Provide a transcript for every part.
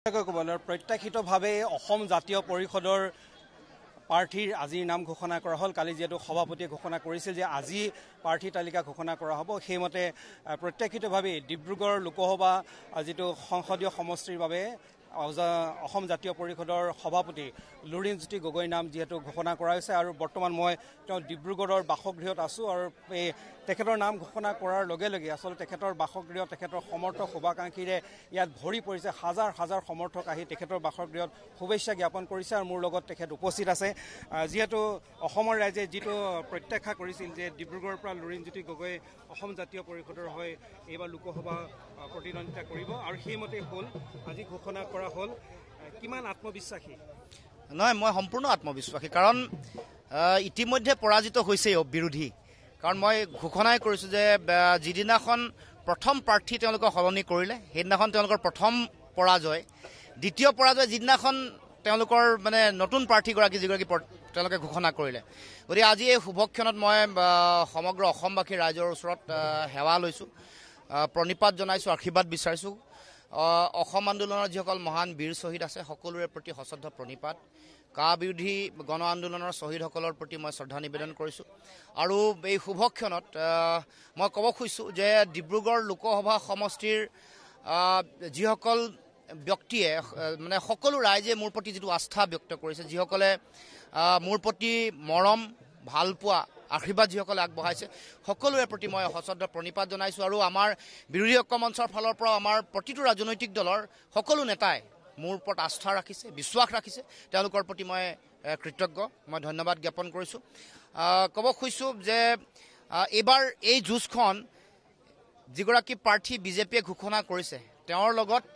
প্ৰত্যাশিতভাৱে অসম জাতীয় পৰিষদৰ প্ৰাৰ্থীৰ আজিৰ নাম ঘোষণা কৰা হ'ল। কালি যিহেতু সভাপতিয়ে ঘোষণা কৰিছিল যে আজি প্ৰাৰ্থী তালিকা ঘোষণা কৰা হ'ব, সেইমতে প্ৰত্যাশিতভাৱে ডিব্ৰুগড় লোকসভা যিটো সংসদীয় সমষ্টিৰ বাবে অসম জাতীয় পৰিষদৰ সভাপতি লুৰিণজ্যোতি গগৈৰ নাম যিহেতু ঘোষণা কৰা হৈছে আৰু বৰ্তমান মই তেওঁ ডিব্ৰুগড়ৰ বাসগৃহত আছোঁ আৰু তেখেতৰ নাম ঘোষণা কৰাৰ লগে লগে আচলতে তেখেতৰ বাসগৃহ তেখেতৰ সমৰ্থক শুভাকাংক্ষীৰে ইয়াত ভৰি পৰিছে। হাজাৰ হাজাৰ সমৰ্থক আহি তেখেতৰ বাসগৃহত শুভেচ্ছা জ্ঞাপন কৰিছে আৰু মোৰ লগত তেখেত উপস্থিত আছে। যিহেতু অসমৰ ৰাইজে যিটো প্ৰত্যাশা কৰিছিল যে ডিব্ৰুগড়ৰ পৰা লুৰিণজ্যোতি গগৈ অসম জাতীয় পৰিষদৰ হৈ এইবাৰ লোকসভা প্ৰতিদ্বন্দ্বিতা কৰিব আৰু সেইমতে হ'ল আজি ঘোষণা কৰা হ'ল। কিমান আত্মবিশ্বাসী? নহয়, মই সম্পূৰ্ণ আত্মবিশ্বাসী, কাৰণ ইতিমধ্যে পৰাজিত হৈছে বিৰোধী। কাৰণ মই ঘোষণাই কৰিছোঁ যে যিদিনাখন প্ৰথম প্ৰাৰ্থী তেওঁলোকে সলনি কৰিলে সেইদিনাখন তেওঁলোকৰ প্ৰথম পৰাজয়। দ্বিতীয় পৰাজয় যিদিনাখন তেওঁলোকৰ নতুন প্ৰাৰ্থীগৰাকী যিগৰাকী তেওঁলোকে ঘোষণা কৰিলে। গতিকে আজি এই শুভক্ষণত মই সমগ্ৰ অসমবাসী ৰাইজৰ ওচৰত সেৱা লৈছোঁ, প্ৰণিপাত জনাইছোঁ, আশীৰ্বাদ বিচাৰিছোঁ। অসম আন্দোলনৰ যিসকল মহান বীৰ শ্বহীদ আছে সকলোৰে প্ৰতি সশ্ৰদ্ধ প্ৰণিপাত। কা বিৰোধী গণ আন্দোলনৰ শ্বহীদসকলৰ প্ৰতি মই শ্ৰদ্ধা নিবেদন কৰিছোঁ। আৰু এই শুভক্ষণত মই ক'ব খুজিছোঁ যে ডিব্ৰুগড় লোকসভা সমষ্টিৰ যিসকল ব্যক্তিয়ে সকলো ৰাইজে মোৰ প্ৰতি যিটো আস্থা ব্যক্ত কৰিছে, যিসকলে মোৰ প্ৰতি মৰম ভালপোৱা আশীৰ্বাদ যিসকলে আগবঢ়াইছে সকলোৰে প্ৰতি মই সশ্ৰদ্ধ প্ৰণিপাত জনাইছোঁ। আৰু আমাৰ বিৰোধী ঐক্য মঞ্চৰ ফালৰ পৰা আমাৰ প্ৰতিটো ৰাজনৈতিক দলৰ সকলো নেতাই মোৰ ওপৰত আস্থা ৰাখিছে, বিশ্বাস ৰাখিছে, তেওঁলোকৰ প্ৰতি মই কৃতজ্ঞ, মই ধন্যবাদ জ্ঞাপন কৰিছোঁ। ক'ব খুজিছোঁ যে এইবাৰ এই যুঁজখন যিগৰাকী প্ৰাৰ্থী বিজেপিয়ে ঘোষণা কৰিছে তেওঁৰ লগত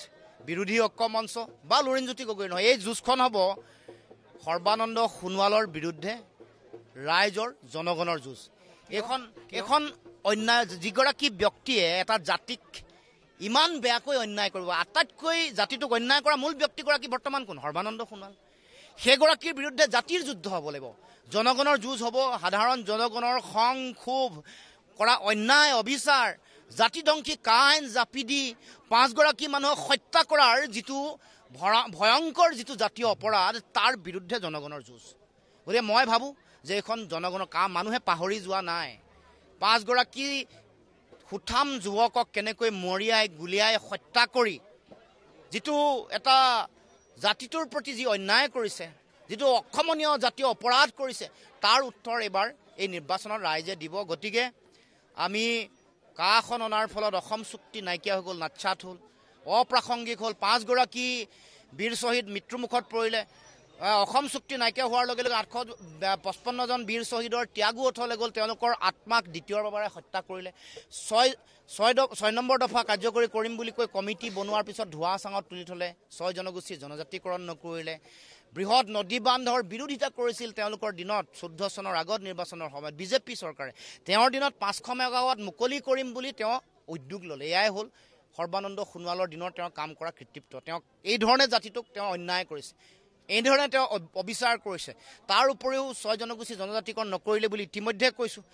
বিৰোধী ঐক্য মঞ্চ বা লুৰিণজ্যোতি গগৈ নহয়, এই যুঁজখন হ'ব সৰ্বানন্দ সোণোৱালৰ বিৰুদ্ধে ৰাইজৰ জনগণৰ যুঁজ। এইখন অন্যায়, যিগৰাকী ব্যক্তিয়ে এটা জাতিক ইমান বেয়াকৈ অন্যায় কৰিব, আটাইতকৈ জাতিটোক অন্যায় কৰা মূল ব্যক্তিগৰাকী বৰ্তমান কোন? সৰ্বানন্দ সোণোৱাল। সেইগৰাকীৰ বিৰুদ্ধে জাতিৰ যুদ্ধ হ'ব লাগিব, জনগণৰ যুঁজ হ'ব। সাধাৰণ জনগণৰ খং ক্ষোভ কৰা অন্যায় অবিচাৰ জাতিধ্বংসী কাইন জাপি দি 5গৰাকী মানুহক হত্যা কৰাৰ যিটো ভয়ংকৰ যিটো জাতীয় অপৰাধ তাৰ বিৰুদ্ধে জনগণৰ যুঁজ। গতিকে মই ভাবোঁ যে এইখন জনগণৰ কাম। মানুহে পাহৰি যোৱা নাই 5গৰাকী সুঠাম যুৱকক কেনেকৈ মৰিয়াই গুলিয়াই হত্যা কৰি যিটো এটা জাতিটোৰ প্ৰতি যি অন্যায় কৰিছে, যিটো অক্ষমনীয় জাতীয় অপৰাধ কৰিছে, তাৰ উত্তৰ এইবাৰ এই নিৰ্বাচনত ৰাইজে দিব। গতিকে আমি কাখন অনাৰ ফলত অসম চুক্তি নাইকিয়া হৈ গ'ল, নাটচাট হ'ল, অপ্ৰাসংগিক হ'ল। 5গৰাকী বীৰ শ্বহীদ মৃত্যুমুখত পৰিলে। অসম চুক্তি নাইকিয়া হোৱাৰ লগে লগে 855জন বীৰ শ্বহীদৰ ত্যাগো অথলে গ'ল, তেওঁলোকৰ আত্মাক দ্বিতীয়বাৰে হত্যা কৰিলে। 6 নম্বৰ দফা কাৰ্যকৰী কৰিম বুলি কৈ কমিটি বনোৱাৰ পিছত ধোঁৱা চাঙত তুলি থ'লে, 6 জনগোষ্ঠীৰ জনজাতিকৰণ নকৰিলে, বৃহৎ নদী বান্ধৰ বিৰোধিতা কৰিছিল তেওঁলোকৰ দিনত 14 চনৰ আগত নিৰ্বাচনৰ সময়ত বিজেপি চৰকাৰে। তেওঁৰ দিনত 500 মেগাৱাট মুকলি কৰিম বুলি তেওঁ উদ্যোগ ল'লে। এয়াই হ'ল সৰ্বানন্দ সোণোৱালৰ দিনৰ তেওঁ কাম কৰা কৃতিত্ব। তেওঁ এই ধৰণে জাতিটোক তেওঁ অন্যায় কৰিছে, এইধৰণে তেওঁ অবিচাৰ কৰিছে। তাৰ উপৰিও 6 জনগোষ্ঠী জনজাতিকৰণ নকৰিলে বুলি ইতিমধ্যে কৈছোঁ।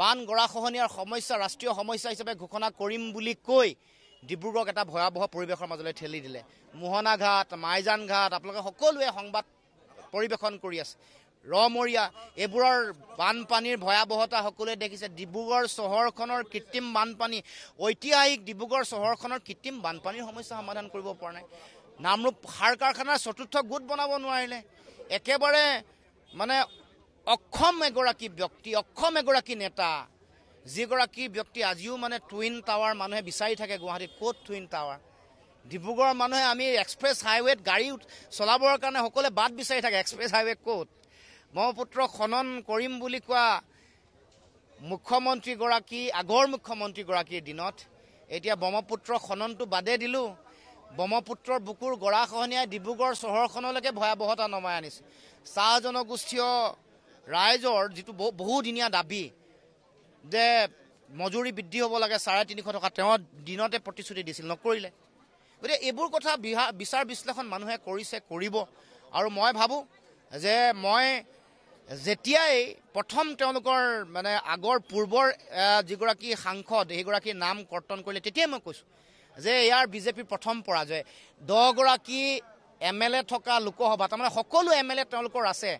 বান গৰাখহনীয়াৰ সমস্যা ৰাষ্ট্ৰীয় সমস্যা হিচাপে ঘোষণা কৰিম বুলি কৈ ডিব্ৰুগড়ক এটা ভয়াৱহ পৰিৱেশৰ মাজলৈ ঠেলি দিলে। মোহনা ঘাট, মাইজান ঘাট আপোনালোকে সকলোৱে সংবাদ পৰিৱেশন কৰি আছে। ৰমৰীয়া এইবোৰৰ বানপানীৰ ভয়াৱহতা সকলোৱে দেখিছে। ডিব্ৰুগড় চহৰখনৰ কৃত্ৰিম বানপানী, ঐতিহাসিক ডিব্ৰুগড় চহৰখনৰ কৃত্ৰিম বানপানীৰ সমস্যা সমাধান কৰিব পৰা নাই। নামৰূপ সাৰ কাৰখানাৰ 4ৰ্থ গোট বনাব নোৱাৰিলে। একেবাৰে অক্ষম এগৰাকী ব্যক্তি, অক্ষম এগৰাকী নেতা, যিগৰাকী ব্যক্তি আজিও টুইন টাৱাৰ মানুহে বিচাৰি থাকে গুৱাহাটীত। ক'ত টুইন টাৱাৰ? ডিব্ৰুগড়ৰ মানুহে আমি এক্সপ্ৰেছ হাইৱেত গাড়ী চলাবৰ কাৰণে সকলোৱে বাট বিচাৰি থাকে, এক্সপ্ৰেছ হাইৱে ক'ত? ব্ৰহ্মপুত্ৰ খনন কৰিম বুলি কোৱা মুখ্যমন্ত্ৰীগৰাকী, আগৰ মুখ্যমন্ত্ৰীগৰাকীৰ দিনত এতিয়া ব্ৰহ্মপুত্ৰ খননটো বাদে দিলোঁ, ব্ৰহ্মপুত্ৰৰ বুকুৰ গৰাখহনীয়াই ডিব্ৰুগড় চহৰখনলৈকে ভয়াৱহতা নমাই আনিছে। চাহ জনগোষ্ঠীয় ৰাইজৰ যিটো বহুদিনীয়া দাবী যে মজুৰি বৃদ্ধি হ'ব লাগে 350 টকা, তেওঁ দিনতে প্ৰতিশ্ৰুতি দিছিল, নকৰিলে। গতিকে এইবোৰ কথা বিচাৰ বিশ্লেষণ মানুহে কৰিছে, কৰিব। আৰু মই ভাবোঁ যে মই যেতিয়াই প্ৰথম তেওঁলোকৰ আগৰ পূৰ্বৰ যিগৰাকী সাংসদ সেইগৰাকীৰ নাম কৰ্তন কৰিলে তেতিয়াই মই কৈছোঁ যে ইয়াৰ বিজেপিৰ প্ৰথম পৰাজয় 10গৰাকী MLA থকা লোকসভা তাৰমানে সকলো MLA তেওঁলোকৰ আছে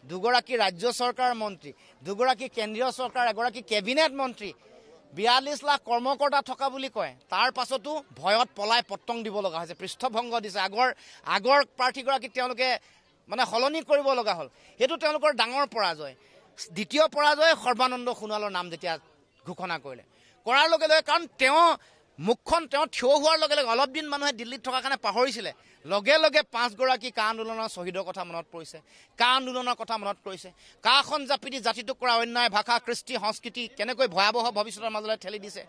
2গৰাকী ৰাজ্য চৰকাৰ মন্ত্ৰী 2গৰাকী কেন্দ্ৰীয় চৰকাৰ 1গৰাকী কেবিনেট মন্ত্ৰী 42 লাখ কৰ্মকৰ্তা থকা বুলি কয় তাৰ পাছতো ভয়ত পলাই পত্তং দিব লগা হৈছে পৃষ্ঠভংগ দিছে আগৰ প্ৰাৰ্থীগৰাকী তেওঁলোকে মানে সলনি কৰিব লগা হ'ল সেইটো তেওঁলোকৰ ডাঙৰ পৰাজয় দ্বিতীয় পৰাজয় সৰ্বানন্দ সোণোৱালৰ নাম যেতিয়া ঘোষণা কৰিলে কৰাৰ লগে লগে কাৰণ তেওঁ মুখখন তেওঁ থিয় হোৱাৰ লগে লগে অলপ দিন মানুহে দিল্লীত থকাৰ কাৰণে পাহৰিছিলে লগে লগে 5গৰাকী কা আন্দোলনৰ শ্বহীদৰ কথা মনত পৰিছে কা আন্দোলনৰ কথা মনত পৰিছে কাখন জাপি দি জাতিটোক কৰা অন্যায় ভাষা কৃষ্টি সংস্কৃতি কেনেকৈ ভয়াৱহ ভৱিষ্যতৰ মাজলৈ ঠেলি দিছে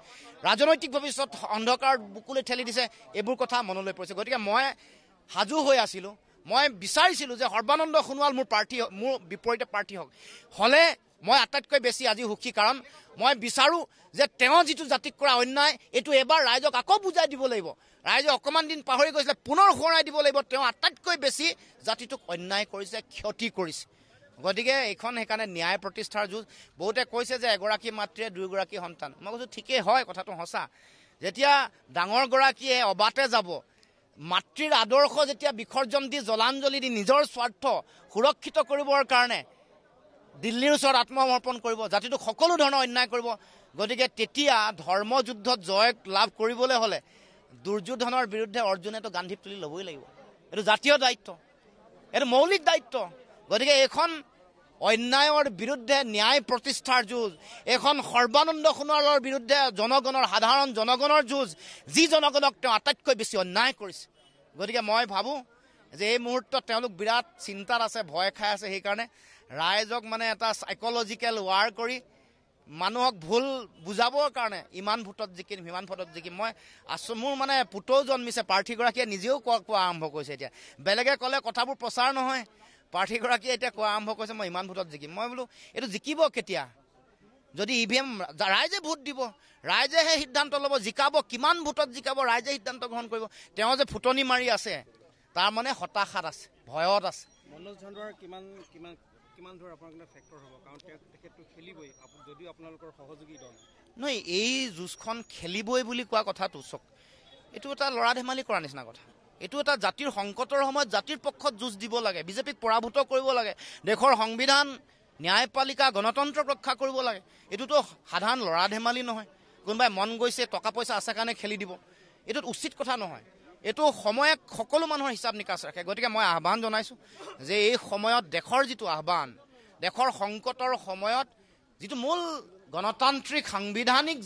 ৰাজনৈতিক ভৱিষ্যত অন্ধকাৰ বুকুলৈ ঠেলি দিছে এইবোৰ কথা মনলৈ পৰিছে গতিকে মই সাজু হৈ আছিলোঁ মই বিচাৰিছিলোঁ যে সৰ্বানন্দ সোণোৱাল মোৰ বিপৰীতে প্ৰাৰ্থী হ'লে মই আটাইতকৈ বেছি আজি সুখী কাৰণ মই বিচাৰোঁ যে তেওঁ যিটো জাতিক কৰা অন্যায় এইটো এবাৰ ৰাইজক আকৌ বুজাই দিব লাগিব ৰাইজে অকণমান দিন পাহৰি গৈছিলে পুনৰ সোঁৱৰাই দিব লাগিব তেওঁ আটাইতকৈ বেছি জাতিটোক অন্যায় কৰিছে ক্ষতি কৰিছে গতিকে এইখন সেইকাৰণে ন্যায় প্ৰতিষ্ঠাৰ যুঁজ বহুতে কৈছে যে 1গৰাকী মাতৃয়ে 2গৰাকী সন্তান মই কৈছোঁ ঠিকেই হয় কথাটো সঁচা যেতিয়া ডাঙৰগৰাকীয়ে অবাতে যাব মাতৃৰ আদৰ্শ যেতিয়া বিসৰ্জন দি জলাঞ্জলি দি নিজৰ স্বাৰ্থ সুৰক্ষিত কৰিবৰ কাৰণে দিল্লীৰ ওচৰত আত্মসমৰ্পণ কৰিব জাতিটোক সকলো ধৰণৰ অন্যায় কৰিব গতিকে তেতিয়া ধৰ্মযুদ্ধত জয় লাভ কৰিবলৈ হ'লে দুৰ্যোধনৰ বিৰুদ্ধে অৰ্জুনেতো গান্ধী তুলি ল'বই লাগিব এইটো জাতীয় দায়িত্ব এইটো মৌলিক দায়িত্ব গতিকে এইখন অন্যায়ৰ বিৰুদ্ধে ন্যায় প্ৰতিষ্ঠাৰ যুঁজ এখন সৰ্বানন্দ সোণোৱালৰ বিৰুদ্ধে সাধাৰণ জনগণৰ যুঁজ যি জনগণক তেওঁ আটাইতকৈ বেছি অন্যায় কৰিছে গতিকে মই ভাবোঁ যে এই মুহূৰ্তত তেওঁলোক বিৰাট চিন্তাত আছে ভয় খাই আছে সেইকাৰণে ৰাইজক মানে এটা সাইকলজিকেল ৱাৰ কৰি মানুহক ভুল বুজাবৰ কাৰণে ইমান ভোটত জিকিম সিমান ভোটত জিকিম মই মোৰ মানে পুতৌ জন্মিছে প্ৰাৰ্থীগৰাকীয়ে নিজেও কোৱা আৰম্ভ কৰিছে এতিয়া বেলেগে ক'লে কথাবোৰ প্ৰচাৰ নহয় প্ৰাৰ্থীগৰাকীয়ে এতিয়া কোৱা আৰম্ভ কৰিছে মই ইমান ভোটত জিকিম মই বোলো এইটো জিকিব কেতিয়া যদি EVM ৰাইজে ভোট দিব ৰাইজেহে সিদ্ধান্ত ল'ব জিকাব কিমান ভোটত জিকাব ৰাইজে সিদ্ধান্ত গ্ৰহণ কৰিব তেওঁ যে ফুটনি মাৰি আছে তাৰ মানে হতাশাত আছে ভয়ত আছে মনোজ ঝাণ্ডৰ কিমান ধৰ আপোনাৰ ফেক্টৰ হ'ব কাৰণ তেখেতটো খেলিবই যদিও আপোনালোকৰ সহযোগী দল নহয় এই যুঁজখন খেলিবই বুলি কোৱা কথাটো চক এইটো এটা লৰা ধেমালি কৰা নিচিনা কথা এইটো এটা জাতিৰ সংকটৰ সময়ত জাতিৰ পক্ষত যুঁজ দিব লাগে বিজেপিক পৰাভূত কৰিব লাগে দেশৰ সংবিধান ন্যায়পালিকা গণতন্ত্ৰক ৰক্ষা কৰিব লাগে এইটোতো সাধাৰণ লৰা ধেমালি নহয় কোনোবাই মন গৈছে টকা পইচা আছে কাৰণে খেলি দিব এইটোত উচিত কথা নহয় এইটো সময়ক সকলো মানুহৰ হিচাপ নিকাচ ৰাখে গতিকে মই আহ্বান জনাইছোঁ যে এই সময়ত দেশৰ যিটো আহ্বান দেশৰ সংকটৰ সময়ত যিটো মূল গণতান্ত্ৰিক সাংবিধানিক